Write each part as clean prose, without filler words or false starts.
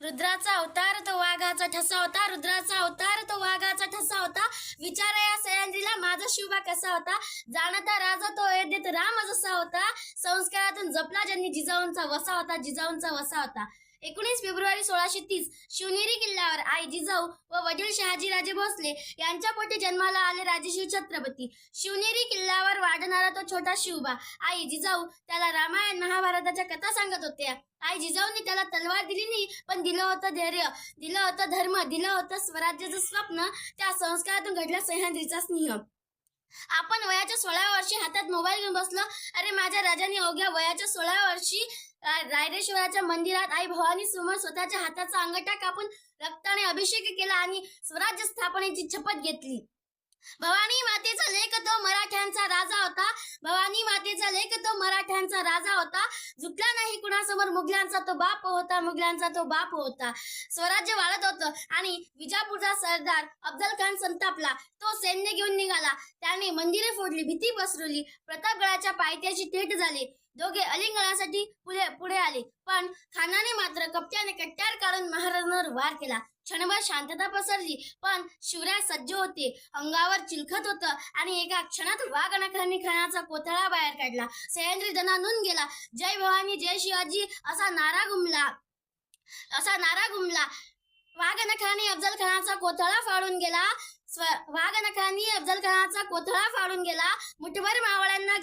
रुद्राचा अवतार तो वाघाचा ठसा होता. रुद्राचा अवतार तो वाघाचा ठसा होता. विचारा या सह्याद्रीला माझा शिवबा कसा होता. जाणता राजा तो अयोध्येत राम जसा होता. संस्कारातून जपला ज्यांनी जिजाऊंचा वसा होता. जिजाऊंचा वसा होता. 19 फेब्रुवारी 1630 शिवनेरी किल्ल्यावर आई जिजाऊ व वडील शहाजीराजे भोसले यांच्या पोटी जन्माला आले राजेशिव छत्रपती. शिवनेरी किल्ल्यावर वाढणारा तो छोटा शिवबा. आई जिजाऊ त्याला रामायण महाभारताच्या कथा सांगत होत्या. आई जिजाऊंनी त्याला तलवार दिली नाही, पण दिलं होतं धैर्य, दिलं होतं धर्म, दिलं होतं स्वराज्याचं स्वप्न. त्या संस्कारातून घडला सह्याद्रीचा स्नेह. आपण वयाच्या 16व्या वर्षी हातात मोबाईल घेऊन बसलो. अरे माझ्या राजाने अवघ्या वयाच्या 16व्या वर्षी रायरेश्वराच्या मंदिरात आई भवानी समोर स्वतःच्या हाताचा अंगठा कापून रक्ताने अभिषेक केला आणि स्वराज्य स्थापनेची शपथ घेतली. भवानी मातेचा लेक तो मराठ्यांचा राजा होता. भवानी मातेचा लेक तो मराठ्यांचा राजा होता. झुकला नाही कुणासमोर. मुघलांचा तो बाप होता. मुघलांचा तो बाप होता. स्वराज्य वाढत होतं आणि विजापूरचा सरदार अफजल खान संतापला. तो सैन्य घेऊन निघाला. त्याने मंदिरे फोडली, भीती पसरवली. प्रतापगडाच्या पायथ्याशी थेट झाले. दोघे अलिंगनासाठी पुढे आले, पण खानाने मात्र कपट्याने कट्यार काढून महाराजांवर वार केला. क्षणभर शांतता पसरली, पण शिवराय सज्ज होते. अंगावर चिलखत होतं आणि एका क्षणात वाघ नखांनी खानाचा कोथळा बाहेर काढला. सह्याद्री दणानून गेला. जय भवानी जय शिवाजी असा नारा घुमला. वाघ नखांनी अफजल खानाचा कोथळा फाडून गेला. मुठभर मावळ्यांना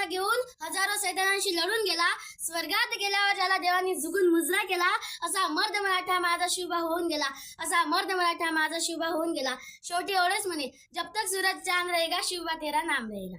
घेऊन हजारो सैतानांशी लढून गेला. स्वर्गात गेल्यावर ज्याला देवानी जुगून मुजरा केला. असा मर्द मराठा माझा शिवबा होऊन गेला. असा मर्द मराठा माझा शिवबा होऊन गेला. शेवटी एवढेच म्हणे, जब तक सूरज चांद रहेगा शिवबा तेरा नाम रहेगा.